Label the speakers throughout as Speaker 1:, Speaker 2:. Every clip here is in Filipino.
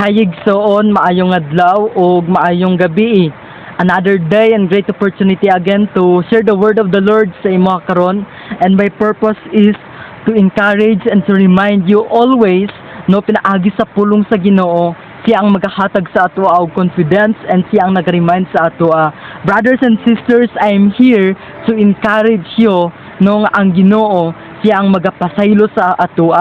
Speaker 1: Hayigsoon, maayong adlaw o maayong gabi. Another day and great opportunity again to share the word of the Lord sa imo karon, and my purpose is to encourage and to remind you always no pinaagi sa pulong sa Ginoo, siya ang magahatag sa ato og confidence and siya ang nag-remind sa ato. Brothers and sisters, I am here to encourage you no nga ang Ginoo siya ang magapasaylo sa ato.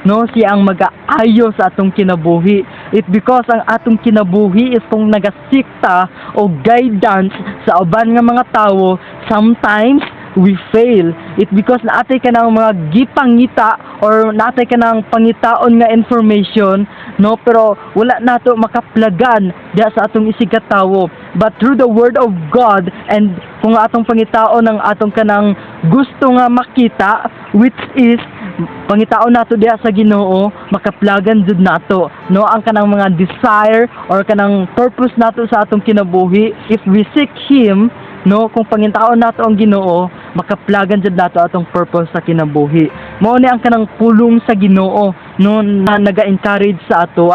Speaker 1: No, siya ang mag-aayo sa atong kinabuhi. It because ang atong kinabuhi is kung nagasikta o guidance sa uban nga mga tawo, sometimes we fail. It because naatay ka ng mga gipangita or naatay ka ng pangitaon nga information, no, pero wala nato makaplagan diya sa atong isigatawo. But through the word of God and kung atong pangitaon ng atong kanang gusto nga makita, which is pangitaon nato diya sa Ginoo, makaplagan jud nato no ang kanang mga desire or kanang purpose nato sa atong kinabuhi. If we seek Him, no, kung pangitaon nato ang Ginoo, makaplagan jud nato atong purpose sa kinabuhi. Mao ni ang kanang pulong sa Ginoo no na naga-encourage sa ato.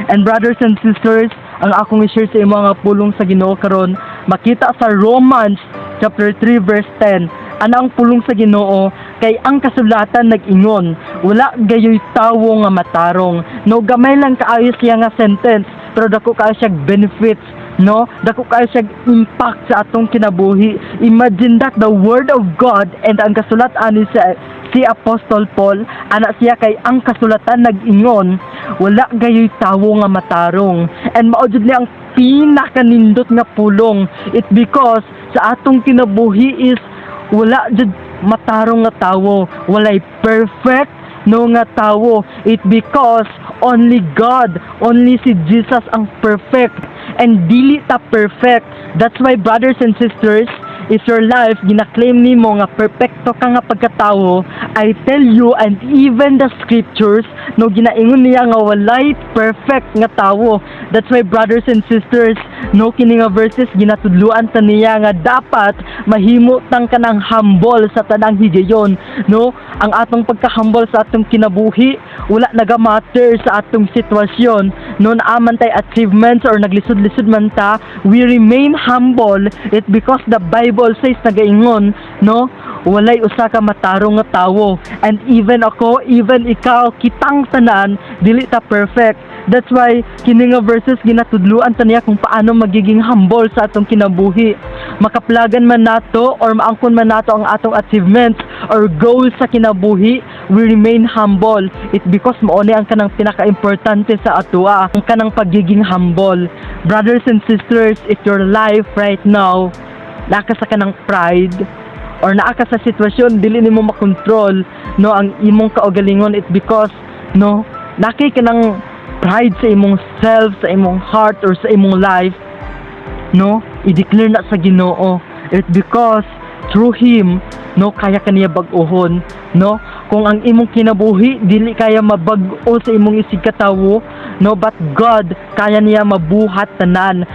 Speaker 1: And brothers and sisters, ang akong i-share sa imo nga pulong sa Ginoo karon, makita sa Romans chapter 3 verse 10. Ano ang pulong sa Ginoo? Kay ang kasulatan nag-ingon, wala gayoy tawo nga matarong. No, gamay lang kaayo siya nga sentence, pero dako kaayo siya benefits, no? Dako kaayo siya impact sa atong kinabuhi. Imagine that the word of God and ang kasulatan ni si Apostle Paul, ana siya kay ang kasulatan nag-ingon, wala gayoy tawo nga matarong. And mao jud ni ang pinakanindot nga pulong. It because sa atong kinabuhi is wala jud matarong nga tawo, walay perfect no nga tawo. It because only God, only si Jesus ang perfect, and dili ta perfect. That's why brothers and sisters, if your life ginaklaim nimo nga perfecto ka nga pagkatawo, I tell you, and even the scriptures no ginaingon niya nga walay perfect nga tawo. That's why brothers and sisters, no kini nga verses ginatudluan ta niya nga dapat mahimo tang kanang humble sa tanang higayon, no? Ang atong pagka-humble sa atong kinabuhi wala naga-matter sa atong sitwasyon, no, naaman tay achievements or naglisod-lisod man ta, we remain humble. It because the Bible says nagaingon, no, walay usa ka matarong nga tawo. And even ako, even ikaw, kitang tanan dili ta perfect. That's why kini nga verses ginatudluan ta niya kung paano magiging humble sa atong kinabuhi. Makaplagan man nato or maangkon man nato ang atong achievements or goals sa kinabuhi, we remain humble. It because mao ni ang kanang pinaka-importante sa ato, ang kanang pagiging humble. Brothers and sisters, if your life right now naka sa kanang pride or naaka sa sitwasyon dili nimo makontrol no ang imong kaugalingon, it because no nakay ka ng pride sa imong self, sa imong heart or sa imong life, no, i-declare na sa Ginoo. It because through Him no kaya kaniya bag-ohon, no, kung ang imong kinabuhi dili kaya mabag-o sa imong isigkatawo, no, but God kaya niya mabuhat tanan.